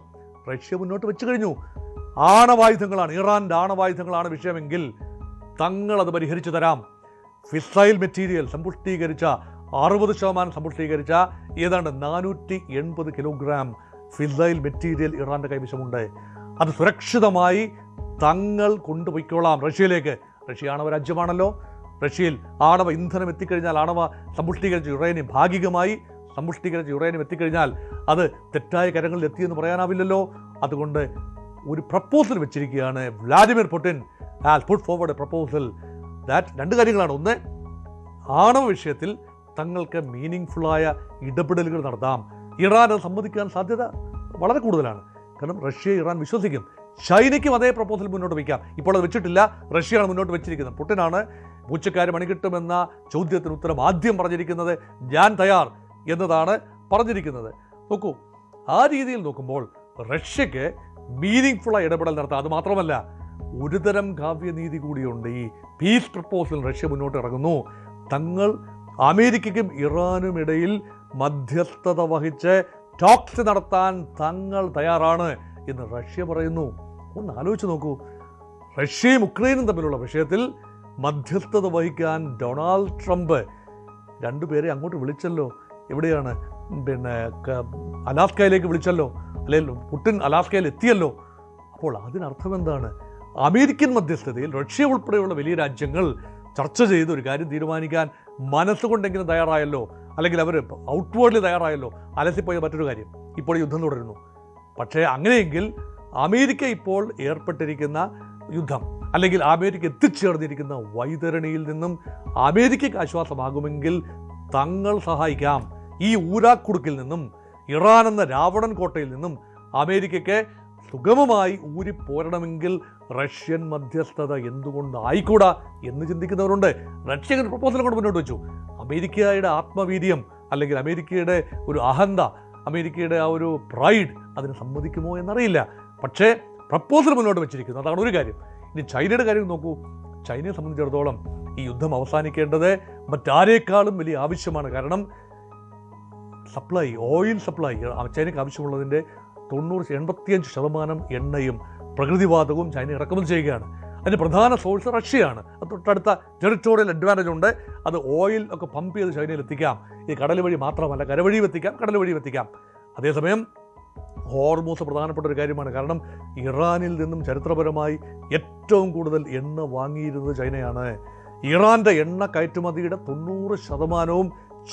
റഷ്യ മുന്നോട്ട് വെച്ചു കഴിഞ്ഞു. ആണവായുധങ്ങളാണ്, ഇറാൻ്റെ ആണവായുധങ്ങളാണ് വിഷയമെങ്കിൽ തങ്ങൾ അത് പരിഹരിച്ചു തരാം. ഫിസൈൽ മെറ്റീരിയൽ സമ്പുഷ്ടീകരിച്ച 60% സമ്പുഷ്ടീകരിച്ച ഏതാണ്ട് 480 കിലോഗ്രാം ഫിസൈൽ മെറ്റീരിയൽ ഇറാൻ്റെ കൈവശമുണ്ട്. അത് സുരക്ഷിതമായി തങ്ങൾ കൊണ്ടുപോയിക്കോളാം റഷ്യയിലേക്ക്. റഷ്യ ആണവ രാജ്യമാണല്ലോ. റഷ്യയിൽ ആണവ ഇന്ധനം എത്തിക്കഴിഞ്ഞാൽ, ആണവ സമ്പുഷ്ടീകരിച്ച യുറേനിയം, ഭാഗികമായി സമ്പുഷ്ടീകരിച്ച യുറേനിയം എത്തിക്കഴിഞ്ഞാൽ അത് തെറ്റായ കരങ്ങളിൽ എത്തിയെന്ന് പറയാനാവില്ലല്ലോ. അതുകൊണ്ട് ഒരു പ്രപ്പോസൽ വെച്ചിരിക്കുകയാണ് Vladimir Putin. Has put forward A proposal that രണ്ട് കാര്യങ്ങളാണ്. ഒന്ന്, ആണവ വിഷയത്തിൽ തങ്ങൾക്ക് മീനിങ് ഇടപെടലുകൾ നടത്താം. ഇറാൻ അത് സമ്മതിക്കാൻ സാധ്യത വളരെ കൂടുതലാണ്. കാരണം റഷ്യ ഇറാൻ വിശ്വസിക്കും. ചൈനയ്ക്കും അതേ പ്രപ്പോസൽ മുന്നോട്ട് വയ്ക്കാം. ഇപ്പോൾ അത് വെച്ചിട്ടില്ല, റഷ്യയാണ് മുന്നോട്ട് വെച്ചിരിക്കുന്നത്. പുടിനാണ് പൂച്ചക്കാര് മണി കിട്ടുമെന്ന ചോദ്യത്തിന് ഉത്തരം ആദ്യം പറഞ്ഞിരിക്കുന്നത്. ഞാൻ തയ്യാർ എന്നതാണ് പറഞ്ഞിരിക്കുന്നത്. നോക്കൂ, ആ രീതിയിൽ നോക്കുമ്പോൾ റഷ്യക്ക് മീനിങ് ഇടപെടൽ നടത്താം. അത് മാത്രമല്ല, ഒരുതരം കാവ്യനീതി കൂടിയുണ്ട്. ഈ പീസ് പ്രപ്പോസൽ റഷ്യ മുന്നോട്ട് ഇറങ്ങുന്നു. തങ്ങൾ അമേരിക്കയ്ക്കും ഇറാനും ഇടയിൽ മധ്യസ്ഥത വഹിച്ച് ടോക്സ് നടത്താൻ തങ്ങൾ തയ്യാറാണ് എന്ന് റഷ്യ പറയുന്നു. ഒന്ന് ആലോചിച്ച് നോക്കൂ, റഷ്യയും ഉക്രൈനും തമ്മിലുള്ള വിഷയത്തിൽ മധ്യസ്ഥത വഹിക്കാൻ ഡൊണാൾഡ് ട്രംപ് രണ്ടുപേരെ അങ്ങോട്ട് വിളിച്ചല്ലോ. എവിടെയാണ്? അലാസ്കയിലേക്ക് വിളിച്ചല്ലോ, അല്ലെങ്കിൽ പുടിൻ അലാസ്കയിൽ എത്തിയല്ലോ. അപ്പോൾ അതിനർത്ഥം എന്താണ്? അമേരിക്കൻ മധ്യസ്ഥതയിൽ റഷ്യ ഉൾപ്പെടെയുള്ള വലിയ രാജ്യങ്ങൾ ചർച്ച ചെയ്ത് ഒരു കാര്യം തീരുമാനിക്കാൻ മനസ്സുകൊണ്ടെങ്കിലും തയ്യാറായല്ലോ, അല്ലെങ്കിൽ അവർ ഔട്ട്വേർഡ്ലി തയ്യാറായല്ലോ. അലസിപ്പോയ മറ്റൊരു കാര്യം, ഇപ്പോൾ യുദ്ധം തുടരുന്നു. പക്ഷേ അങ്ങനെയെങ്കിൽ അമേരിക്ക ഇപ്പോൾ ഏർപ്പെട്ടിരിക്കുന്ന യുദ്ധം, അല്ലെങ്കിൽ അമേരിക്ക എത്തിച്ചേർന്നിരിക്കുന്ന വൈതരണിയിൽ നിന്നും അമേരിക്കയ്ക്ക് ആശ്വാസമാകുമെങ്കിൽ തങ്ങൾ സഹായിക്കാം. ഈ ഊരാക്കുടുക്കിൽ നിന്നും, ഇറാൻ എന്ന രാവണൻ കോട്ടയിൽ നിന്നും അമേരിക്കയ്ക്ക് സുഗമമായി ഊരിപ്പോരണമെങ്കിൽ റഷ്യൻ മധ്യസ്ഥത എന്തുകൊണ്ട് ആയിക്കൂടാ എന്ന് ചിന്തിക്കുന്നവരുണ്ട്. റഷ്യ പ്രപ്പോസൽ കൊണ്ട് മുന്നോട്ട് വെച്ചു. അമേരിക്കയുടെ ആത്മവീര്യം, അല്ലെങ്കിൽ അമേരിക്കയുടെ ഒരു അഹന്ത, അമേരിക്കയുടെ ആ ഒരു പ്രൈഡ് അതിന് സമ്മതിക്കുമോ എന്നറിയില്ല. പക്ഷേ പ്രപ്പോസൽ മുന്നോട്ട് വെച്ചിരിക്കുന്നു. അതാണ് ഒരു കാര്യം. ഇനി ചൈനയുടെ കാര്യം നോക്കൂ. ചൈനയെ സംബന്ധിച്ചിടത്തോളം ഈ യുദ്ധം അവസാനിക്കേണ്ടത് മറ്റാരേക്കാളും വലിയ ആവശ്യമാണ്. കാരണം സപ്ലൈ, ഓയിൽ സപ്ലൈ ചൈനയ്ക്ക് ആവശ്യമുള്ളതിൻ്റെ 85% എണ്ണയും പ്രകൃതിവാതകവും ചൈന ഇറക്കുമതി ചെയ്യുകയാണ്. അതിന് പ്രധാന സോഴ്സ് റഷ്യയാണ്. അത് തൊട്ടടുത്ത ടെറിട്ടോറിയൽ അഡ്വാൻറ്റേജ് ഉണ്ട്. അത് ഓയിൽ ഒക്കെ പമ്പ് ചെയ്ത് ചൈനയിൽ എത്തിക്കാം. ഈ കടൽ വഴി മാത്രമല്ല, കരവഴിയും എത്തിക്കാം, കടൽ വഴിയും എത്തിക്കാം. അതേസമയം ഹോർമൂസ് പ്രധാനപ്പെട്ട ഒരു കാര്യമാണ്. കാരണം ഇറാനിൽ നിന്നും ചരിത്രപരമായി ഏറ്റവും കൂടുതൽ എണ്ണ വാങ്ങിയിരുന്നത് ചൈനയാണ്. ഇറാൻ്റെ എണ്ണ കയറ്റുമതിയുടെ 90%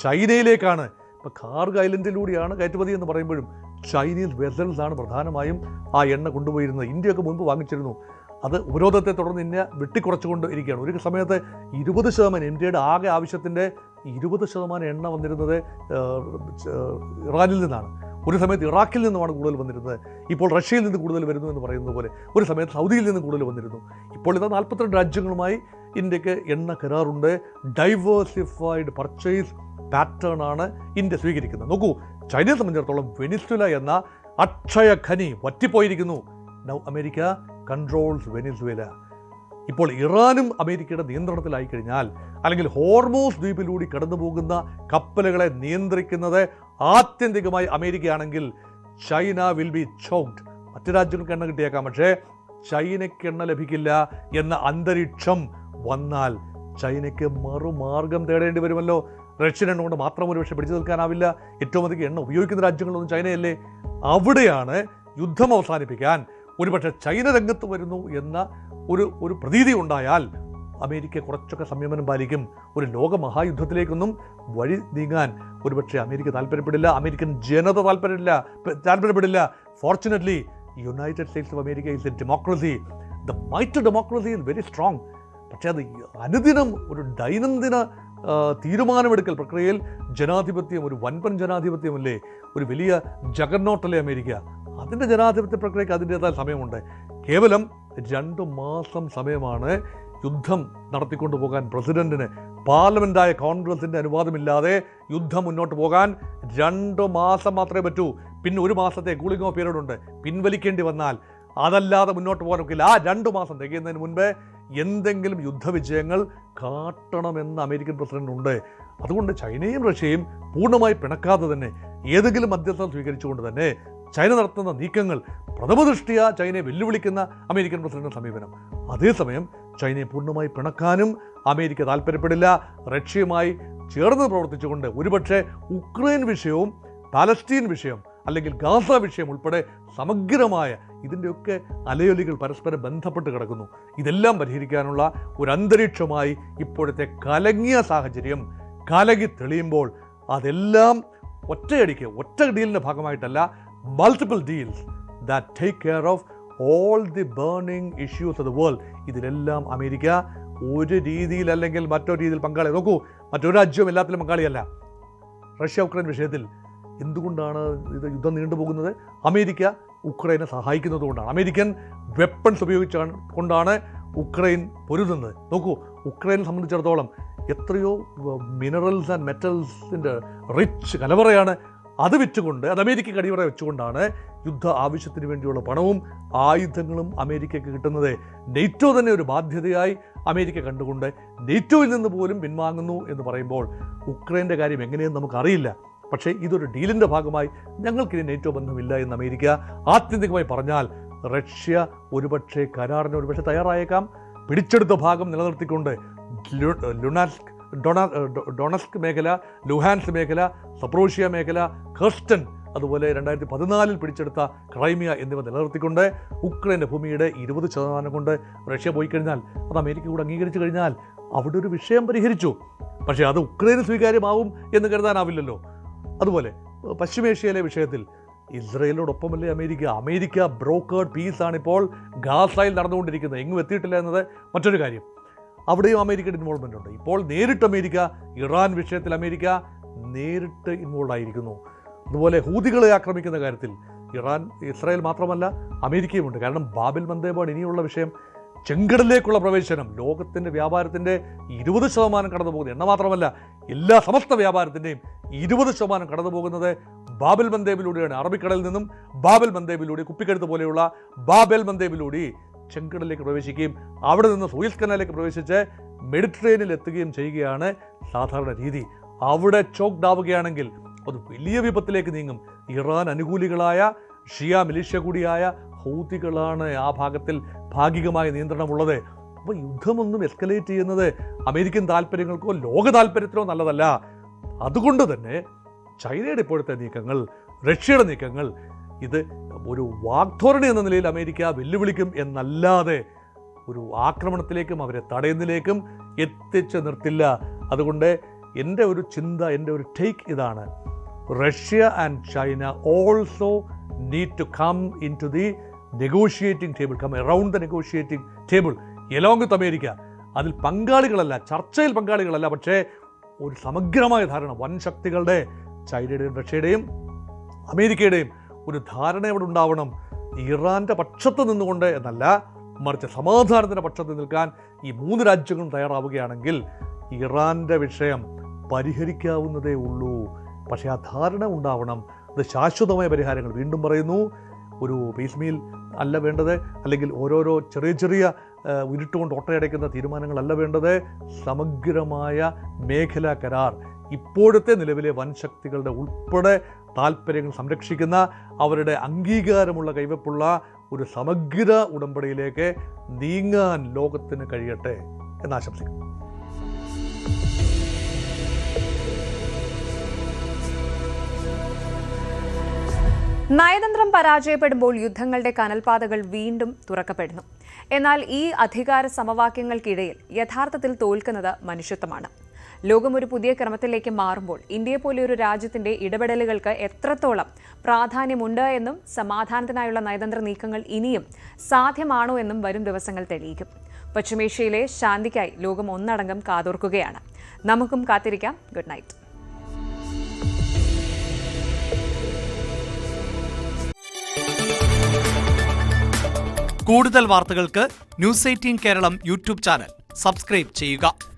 ചൈനയിലേക്കാണ്. ഇപ്പോൾ കാർഗ് ഐലൻഡിലൂടെയാണ് കയറ്റുമതി എന്ന് പറയുമ്പോഴും ചൈനീസ് വെസൽസാണ് പ്രധാനമായും ആ എണ്ണ കൊണ്ടുപോയിരുന്നത്. ഇന്ത്യയൊക്കെ മുൻപ് വാങ്ങിച്ചിരുന്നു. അത് ഉപരോധത്തെ തുടർന്ന് ഇന്ത്യ വെട്ടിക്കുറച്ചുകൊണ്ട് ഇരിക്കുകയാണ്. ഒരു സമയത്ത് 20%, ഇന്ത്യയുടെ ആകെ ആവശ്യത്തിൻ്റെ 20% എണ്ണ വന്നിരുന്നത് ഇറാനിൽ നിന്നാണ്. ഒരു സമയത്ത് ഇറാഖിൽ നിന്നുമാണ് കൂടുതൽ വന്നിരുന്നത്. ഇപ്പോൾ റഷ്യയിൽ നിന്ന് കൂടുതൽ വരുന്നു എന്ന് പറയുന്നത് പോലെ ഒരു സമയത്ത് സൗദിയിൽ നിന്ന് കൂടുതൽ വന്നിരുന്നു. ഇപ്പോൾ ഇത് 42 രാജ്യങ്ങളുമായി ഇന്ത്യക്ക് എണ്ണ കരാറുണ്ട്. ഡൈവേഴ്സിഫൈഡ് പർച്ചേസ് പാറ്റേൺ ആണ് ഇന്ത്യ സ്വീകരിക്കുന്നത്. നോക്കൂ, ചൈനയെ സംബന്ധിച്ചിടത്തോളം വെനിസ്വേല എന്ന അക്ഷയ ഖനി വറ്റിപ്പോയിരിക്കുന്നു. Now America controls Venezuela. ഇപ്പോൾ ഇറാനും അമേരിക്കയുടെ നിയന്ത്രണത്തിലായി കഴിഞ്ഞാൽ, അല്ലെങ്കിൽ ഹോർമൂസ് ദ്വീപിലൂടെ കടന്നു പോകുന്ന കപ്പലുകളെ നിയന്ത്രിക്കുന്നത് ആത്യന്തികമായി അമേരിക്കയാണെങ്കിൽ ചൈന വിൽ ബി ചോക്ഡ്. മറ്റു രാജ്യങ്ങൾക്ക് എണ്ണ കിട്ടിയേക്കാം, പക്ഷേ ചൈനയ്ക്ക് എണ്ണ ലഭിക്കില്ല എന്ന അന്തരീക്ഷം വന്നാൽ ചൈനയ്ക്ക് മറുമാർഗം തേടേണ്ടി വരുമല്ലോ. റഷ്യൻ എണ്ണ കൊണ്ട് മാത്രം ഒരുപക്ഷെ പിടിച്ചു നിൽക്കാനാവില്ല. ഏറ്റവും അധികം എണ്ണ ഉപയോഗിക്കുന്ന രാജ്യങ്ങളൊന്നും ചൈനയല്ലേ. അവിടെയാണ് യുദ്ധം അവസാനിപ്പിക്കാൻ ഒരുപക്ഷെ ചൈന രംഗത്ത് വരുന്നു എന്ന ഒരു പ്രതീതി ഉണ്ടായാൽ അമേരിക്ക കുറച്ചൊക്കെ സംയമനം പാലിക്കും. ഒരു ലോകമഹായുദ്ധത്തിലേക്കൊന്നും വഴി നീങ്ങാൻ ഒരുപക്ഷെ അമേരിക്ക താല്പര്യപ്പെടില്ല, അമേരിക്കൻ ജനത താല്പര്യപ്പെടില്ല. Fortunately united states of America is a democracy. The might democracy is very strong. പക്ഷേ അത് അനുദിനം ഒരു ദൈനംദിന തീരുമാനമെടുക്കൽ പ്രക്രിയയിൽ ജനാധിപത്യം ഒരു വൻപൻ ജനാധിപത്യമല്ലേ, ഒരു വലിയ ജഗർനോട്ടല്ലേ അമേരിക്ക. അതിൻ്റെ ജനാധിപത്യ പ്രക്രിയയ്ക്ക് അതിൻ്റേതായ സമയമുണ്ട്. കേവലം 2 മാസം സമയമാണ് യുദ്ധം നടത്തിക്കൊണ്ടു പോകാൻ പ്രസിഡന്റിന്. പാർലമെന്റായ കോൺഗ്രസിൻ്റെ അനുവാദമില്ലാതെ യുദ്ധം മുന്നോട്ട് പോകാൻ 2 മാസം മാത്രമേ പറ്റൂ. പിന്നെ 1 മാസത്തെ കൂളിംഗ് ഓഫ് പീരീഡ് ഉണ്ട്. പിൻവലിക്കേണ്ടി വന്നാൽ അതല്ലാതെ മുന്നോട്ട് പോകാൻ ഒക്കില്ല. ആ 2 മാസം തികയുന്നതിന് മുൻപേ എന്തെങ്കിലും യുദ്ധവിജയങ്ങൾ കാട്ടണമെന്ന് അമേരിക്കൻ പ്രസിഡന്റ് ഉണ്ട്. അതുകൊണ്ട് ചൈനയും റഷ്യയും പൂർണ്ണമായി പിണക്കാതെ തന്നെ ഏതെങ്കിലും മധ്യസ്ഥം സ്വീകരിച്ചുകൊണ്ട് തന്നെ ചൈന നടത്തുന്ന നീക്കങ്ങൾ പ്രഥമദൃഷ്ടിയ ചൈനയെ വെല്ലുവിളിക്കുന്ന അമേരിക്കൻ പ്രസിഡന്റിന്റെ സമീപനം. അതേസമയം ചൈനയെ പൂർണ്ണമായി പിണക്കാനും അമേരിക്ക താല്പര്യപ്പെടില്ല. റഷ്യയുമായി ചേർന്ന് പ്രവർത്തിച്ചുകൊണ്ട് ഒരുപക്ഷെ ഉക്രൈൻ വിഷയവും പാലസ്തീൻ വിഷയം അല്ലെങ്കിൽ ഗാസ വിഷയം ഉൾപ്പെടെ സമഗ്രമായ ഇതിൻ്റെയൊക്കെ അലയൊലികൾ പരസ്പരം ബന്ധപ്പെട്ട് കിടക്കുന്നു. ഇതെല്ലാം പരിഹരിക്കാനുള്ള ഒരു അന്തരീക്ഷമായി ഇപ്പോഴത്തെ കലങ്ങിയ സാഹചര്യം കലകി തെളിയുമ്പോൾ അതെല്ലാം ഒറ്റയടിക്ക് ഒറ്റ ഡീലിൻ്റെ ഭാഗമായിട്ടല്ല, multiple deals that take care of all the burning issues of the world. ഇതിലെല്ലാം അമേരിക്ക ഒരു രീതിയിൽ അല്ലെങ്കിൽ മറ്റൊരു രീതിയിൽ പങ്കാളി. നോക്കൂ, മറ്റൊരു രാജ്യവും എല്ലാത്തിലും പങ്കാളിയല്ല. റഷ്യ ഉക്രൈൻ വിഷയത്തിൽ എന്തുകൊണ്ടാണ് ഇത് യുദ്ധം നീണ്ടുപോകുന്നത്? അമേരിക്ക ഉക്രൈനെ സഹായിക്കുന്നത് കൊണ്ടാണ്. അമേരിക്കൻ വെപ്പൺസ് കൊണ്ടാണ് ഉക്രൈൻ പൊരുതുന്നത്. നോക്കൂ, ഉക്രൈനെ സംബന്ധിച്ചിടത്തോളം എത്രയോ മിനറൽസ് ആൻഡ് മെറ്റൽസിൻ്റെ റിച്ച് കലവറയാണ്. അത് വെച്ചുകൊണ്ട് അത് അമേരിക്കയ്ക്ക് അടിവറ വെച്ചുകൊണ്ടാണ് യുദ്ധ ആവശ്യത്തിന് വേണ്ടിയുള്ള പണവും ആയുധങ്ങളും അമേരിക്കയ്ക്ക് കിട്ടുന്നത്. നെയ്റ്റോ തന്നെ ഒരു ബാധ്യതയായി അമേരിക്ക കണ്ടുകൊണ്ട് നെയ്റ്റോയിൽ നിന്ന് പോലും പിൻവാങ്ങുന്നു എന്ന് പറയുമ്പോൾ ഉക്രൈൻ്റെ കാര്യം എങ്ങനെയെന്ന് നമുക്കറിയില്ല. പക്ഷേ ഇതൊരു ഡീലിൻ്റെ ഭാഗമായി ഞങ്ങൾക്കിനി നെയ്റ്റോ ബന്ധമില്ല എന്ന് അമേരിക്ക ആത്യന്തികമായി പറഞ്ഞാൽ റഷ്യ ഒരുപക്ഷെ കരാറിന് ഒരുപക്ഷെ തയ്യാറായേക്കാം. പിടിച്ചെടുത്ത ഭാഗം നിലനിർത്തിക്കൊണ്ട് ഡൊണസ്ക് മേഖല, ലുഹാൻസ് മേഖല, സപ്രോഷ്യ മേഖല, ഖെർസൺ, അതുപോലെ 2014 പിടിച്ചെടുത്ത ക്രൈമിയ എന്നിവ നിലനിർത്തിക്കൊണ്ട് ഉക്രൈൻ്റെ ഭൂമിയുടെ 20% കൊണ്ട് റഷ്യ പോയി കഴിഞ്ഞാൽ, അത് അമേരിക്ക കൂടെ അംഗീകരിച്ചു കഴിഞ്ഞാൽ അവിടെ ഒരു വിഷയം പരിഹരിച്ചു. പക്ഷേ അത് ഉക്രൈന് സ്വീകാര്യമാവും എന്ന് കരുതാനാവില്ലല്ലോ. അതുപോലെ പശ്ചിമേഷ്യയിലെ വിഷയത്തിൽ ഇസ്രയേലിനോടൊപ്പമല്ലേ അമേരിക്ക ബ്രോക്കേർഡ് പീസാണ് ഇപ്പോൾ ഗാസയിൽ നടന്നുകൊണ്ടിരിക്കുന്നത്. എങ്ങും എത്തിയിട്ടില്ല എന്നത് മറ്റൊരു കാര്യം. അവിടെയും അമേരിക്കയുടെ ഇൻവോൾവ്മെൻ്റ് ഉണ്ട്. ഇപ്പോൾ നേരിട്ട് അമേരിക്ക ഇറാൻ വിഷയത്തിൽ അമേരിക്ക നേരിട്ട് ഇൻവോൾവ് ആയിരിക്കുന്നു. അതുപോലെ ഹൂതികളെ ആക്രമിക്കുന്ന കാര്യത്തിൽ ഇസ്രായേൽ മാത്രമല്ല അമേരിക്കയുമുണ്ട്. കാരണം ബാബിൽ മന്ദേബാണ് ഇനിയുള്ള വിഷയം. ചെങ്കടലിലേക്കുള്ള പ്രവേശനം ലോകത്തിൻ്റെ വ്യാപാരത്തിൻ്റെ 20% കടന്നു പോകുന്നത്. എണ്ണ മാത്രമല്ല, എല്ലാ സമസ്ത വ്യാപാരത്തിൻ്റെയും 20% കടന്നു പോകുന്നത് ബാബൽ മന്ദേബിലൂടെയാണ്. അറബിക്കടലിൽ നിന്നും ബാബൽ മന്ദേബിലൂടെ, കുപ്പിക്കഴുത്ത് പോലെയുള്ള ബാബൽ മന്ദേബിലൂടെ ചെങ്കടലിലേക്ക് പ്രവേശിക്കുകയും അവിടെ നിന്ന് സൂയസ് കനാലിലേക്ക് പ്രവേശിച്ച് മെഡിറ്ററേനിയനിൽ എത്തുകയും ചെയ്യുകയാണ് സാധാരണ രീതി. അവിടെ ചോക്ഡ് ആവുകയാണെങ്കിൽ അത് വലിയ വിപത്തിലേക്ക് നീങ്ങും. ഇറാൻ അനുകൂലികളായ ഷിയ മിലിഷ്യ കൂടിയായ ഹൂതികളാണ് ആ ഭാഗത്തിൽ ഭാഗികമായ നിയന്ത്രണമുള്ളത്. അപ്പോൾ യുദ്ധമൊന്നും എസ്കലേറ്റ് ചെയ്യുന്നത് അമേരിക്കൻ താല്പര്യങ്ങൾക്കോ ലോക താല്പര്യത്തിനോ നല്ലതല്ല. അതുകൊണ്ട് തന്നെ ചൈനയുടെ ഇപ്പോഴത്തെ നീക്കങ്ങൾ, റഷ്യയുടെ നീക്കങ്ങൾ, ഇത് ഒരു വാഗ്ധോരണി എന്ന നിലയിൽ അമേരിക്ക വെല്ലുവിളിക്കും എന്നല്ലാതെ ഒരു ആക്രമണത്തിലേക്കും അവരെ തടയുന്നതിലേക്കും എത്തിച്ച് നിർത്തില്ല. അതുകൊണ്ട് എൻ്റെ ഒരു ചിന്ത, എൻ്റെ ഒരു ടേക്ക് ഇതാണ്: Russia and China also need to come into the negotiating table, come around the negotiating table along with America. അതിൽ പങ്കാളികളല്ല, ചർച്ചയിൽ പങ്കാളികളല്ല, പക്ഷേ ഒരു സമഗ്രമായ ധാരണ, വൻ ശക്തികളുടെ ചൈനയുടെയും റഷ്യയുടെയും അമേരിക്കയുടെയും ഒരു ധാരണ ഇവിടെ ഉണ്ടാവണം. ഇറാൻ്റെ പക്ഷത്ത് നിന്നുകൊണ്ട് എന്നല്ല, മറിച്ച് സമാധാനത്തിൻ്റെ പക്ഷത്ത് നിൽക്കാൻ ഈ 3 രാജ്യങ്ങളും തയ്യാറാവുകയാണെങ്കിൽ ഇറാൻ്റെ വിഷയം പരിഹരിക്കാവുന്നതേ ഉള്ളൂ. പക്ഷേ ആ ധാരണ ഉണ്ടാവണം. അത് ശാശ്വതമായ പരിഹാരങ്ങൾ, വീണ്ടും പറയുന്നു, ഒരു പീസ് മീൽ അല്ല വേണ്ടത്, അല്ലെങ്കിൽ ഓരോരോ ചെറിയ ചെറിയ ഉരുട്ടുകൊണ്ട് ഒട്ടയടയ്ക്കുന്ന തീരുമാനങ്ങളല്ല വേണ്ടത്. സമഗ്രമായ മേഖലാ കരാർ, ഇപ്പോഴത്തെ നിലവിലെ വൻ ശക്തികളുടെ ഉൾപ്പെടെ താല്പര്യങ്ങൾ സംരക്ഷിക്കുന്ന, അവരുടെ അംഗീകാരമുള്ള കൈവപ്പുള്ള ഒരു സമഗ്ര ഉടമ്പടിയിലേക്ക് നീങ്ങാൻ ലോകത്തിന് കഴിയട്ടെ. എന്നാശംസിക്കുന്നു. നയതന്ത്രം പരാജയപ്പെടുമ്പോൾ യുദ്ധങ്ങളുടെ കനൽപാതകൾ വീണ്ടും തുറക്കപ്പെടുന്നു. എന്നാൽ ഈ അധികാര സമവാക്യങ്ങൾക്കിടയിൽ യഥാർത്ഥത്തിൽ തോൽക്കുന്നത് മനുഷ്യത്വമാണ്. ലോകം ഒരു പുതിയ ക്രമത്തിലേക്ക് മാറുമ്പോൾ ഇന്ത്യയെ പോലെ ഒരു രാജ്യത്തിന്റെ ഇടപെടലുകൾക്ക് എത്രത്തോളം പ്രാധാന്യമുണ്ട് എന്നും സമാധാനത്തിനായുള്ള നയതന്ത്ര നീക്കങ്ങൾ ഇനിയും സാധ്യമാണോ എന്നും വരും ദിവസങ്ങൾ തെളിയിക്കും. പശ്ചിമേഷ്യയിലെ ശാന്തിക്കായി ലോകം ഒന്നടങ്കം കാതോർക്കുകയാണ്. നമുക്കും കാത്തിരിക്കാം. Good night. കൂടുതൽ വാർത്തകൾക്ക് news 18 Keralam YouTube channel subscribe ചെയ്യുക.